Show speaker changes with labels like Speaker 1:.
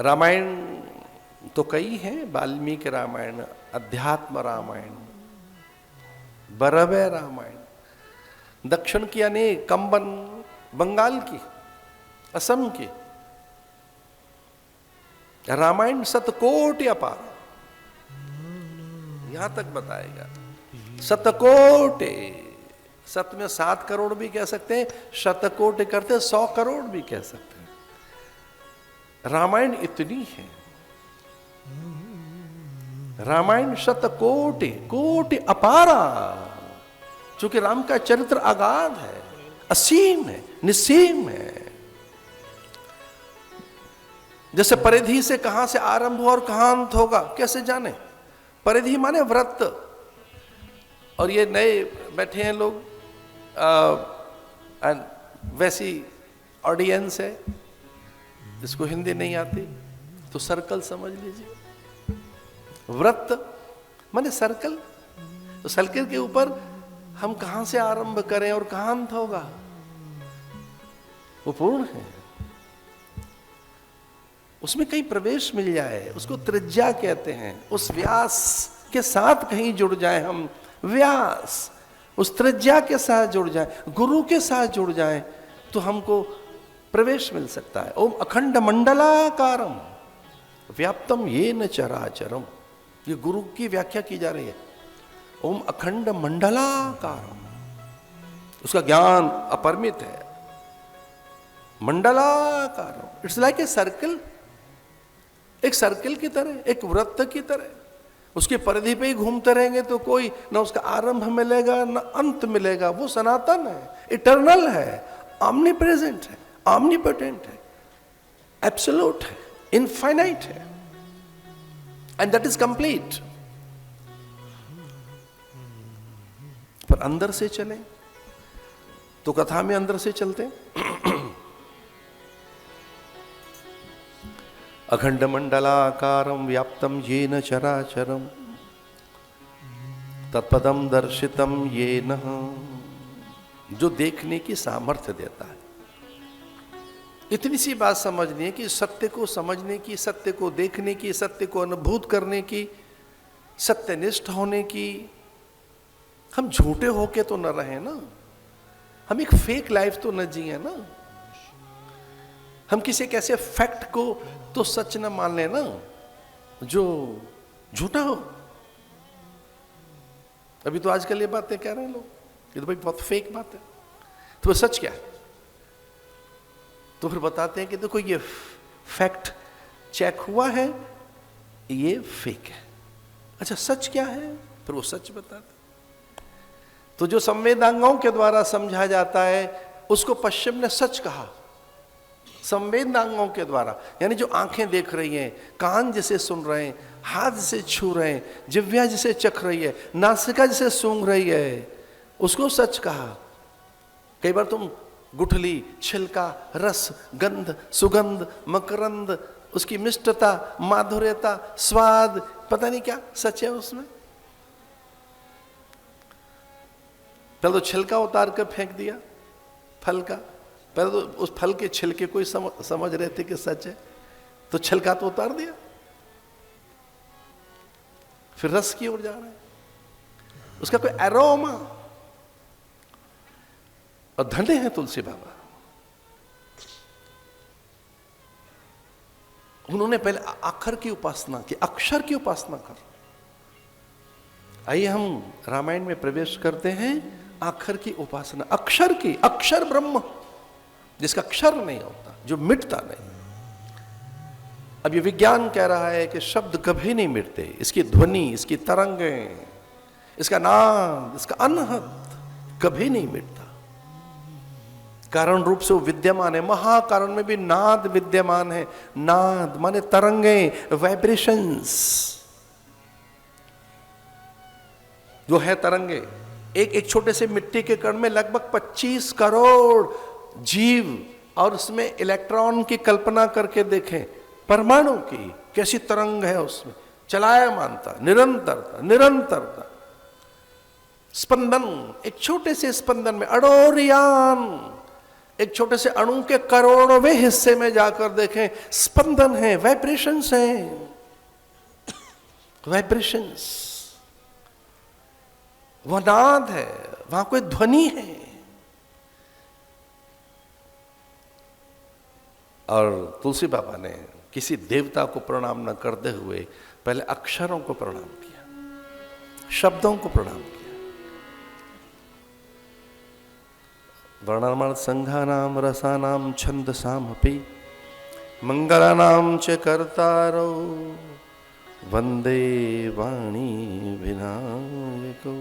Speaker 1: रामायण तो कई हैं, वाल्मीकि रामायण, अध्यात्म रामायण, बरवे रामायण, दक्षिण की अनेक, कंबन बंगाल की, असम की। रामायण शतकोटि अपार, यहां तक बताएगा। शतकोटि, सत में 7 करोड़ भी कह सकते हैं, शतकोटि करते 100 करोड़ भी कह सकते हैं। रामायण इतनी है, रामायण शतकोटि, कोटि अपारा, क्योंकि राम का चरित्र अगाध है, असीम है, निसीम है। जैसे परिधि से कहां से आरंभ हुआ और कहां अंत होगा कैसे जाने? परिधि माने व्रत। और ये नए बैठे हैं लोग, वैसी ऑडियंस है जिसको हिंदी नहीं आती, तो सर्कल समझ लीजिए। व्रत माने सर्कल, तो सर्कल के ऊपर हम कहां से आरंभ करें और कहां अंत होगा, वो पूर्ण है। उसमें कहीं प्रवेश मिल जाए, उसको त्रिज्या कहते हैं। उस व्यास के साथ कहीं जुड़ जाए हम, व्यास उस त्रिज्या के साथ जुड़ जाए, गुरु के साथ जुड़ जाए, तो हमको प्रवेश मिल सकता है। ओम अखंड मंडलाकारम व्याप्तम येन चराचरम, ये गुरु की व्याख्या की जा रही है। ओम अखंड मंडलाकारम, उसका ज्ञान अपरिमित है। मंडलाकारम, इट्स लाइक ए सर्कल, एक सर्कल की तरह, एक वृत्त की तरह। उसकी परिधि पे ही घूमते रहेंगे तो कोई ना उसका आरंभ मिलेगा ना अंत मिलेगा। वो सनातन है, इटर्नल है, ऑमनी प्रेजेंट है, ऑमनीपोटेंट है, एब्सोल्यूट है, इनफाइनाइट है, एंड दैट इज कंप्लीट। पर अंदर से चले तो कथा में अंदर से चलते अखंड मंडलाकारं व्याप्तं येन चराचरं तत्पदं दर्शितं येन, जो देखने की सामर्थ्य देता है। इतनी सी बात समझनी है कि सत्य को समझने की, सत्य को देखने की, सत्य को अनुभूत करने की, सत्यनिष्ठ होने की, हम झूठे होके तो न रहे ना, हम एक फेक लाइफ तो न जिए ना, हम किसी कैसे फैक्ट को तो सच न मान लेना जो झूठा हो। अभी तो आजकल ये बातें कह रहे हैं लोग, ये तो भाई बहुत फेक बात है, तो वो सच क्या है? तो फिर बताते हैं कि देखो ये फैक्ट चेक हुआ है, ये फेक है। अच्छा सच क्या है? फिर वो सच बताते। तो जो संवेदांगों के द्वारा समझा जाता है उसको पश्चिम ने सच कहा। संवेदांगों के द्वारा, यानी जो आंखें देख रही हैं, कान जिसे सुन रहे हैं, हाथ जिसे छू रहे हैं, जिह्वा जिसे चख रही है, नासिका जिसे सूंघ रही है, उसको सच कहा। कई बार तुम गुठली, छिलका, रस, गंध, सुगंध, मकरंद, उसकी मिष्टता, माधुर्यता, स्वाद, पता नहीं क्या सच है उसमें। पहले तो छिलका उतार कर फेंक दिया फल का, पहले तो उस फल के छिलके को ही समझ रहे थे कि सच है, तो छिलका तो उतार दिया, फिर रस की ओर जा रहे हैं, उसका कोई एरोमा। और धन्य है तुलसी बाबा, उन्होंने पहले अक्षर की उपासना की, अक्षर की उपासना कर। आइए हम रामायण में प्रवेश करते हैं। अक्षर की उपासना, अक्षर की, अक्षर ब्रह्म, जिसका अक्षर नहीं होता, जो मिटता नहीं। अब ये विज्ञान कह रहा है कि शब्द कभी नहीं मिटते, इसकी ध्वनि, इसकी तरंगें, इसका नाद, इसका अनहद कभी नहीं मिटता। कारण रूप से वो विद्यमान है, महाकारण में भी नाद विद्यमान है। नाद माने तरंगें, वाइब्रेशंस, जो है तरंगे। एक छोटे से मिट्टी के कण में लगभग 25 करोड़ जीव, और उसमें इलेक्ट्रॉन की कल्पना करके देखें, परमाणु की कैसी तरंग है उसमें, चलायमानता, निरंतरता, निरंतरता, स्पंदन, एक छोटे से स्पंदन में अडोरियान एक छोटे से अणु के करोड़वें हिस्से में जाकर देखें, स्पंदन है, वाइब्रेशंस हैं, वाइब्रेशंस, वह नाद है, वहां कोई ध्वनि है। और तुलसी बाबा ने किसी देवता को प्रणाम न करते हुए पहले अक्षरों को प्रणाम किया, शब्दों को प्रणाम किया। वर्णानाम संघानाम रसानाम छंदसामपि मंगलानाम च कर्तारो वंदे वाणी विनायको।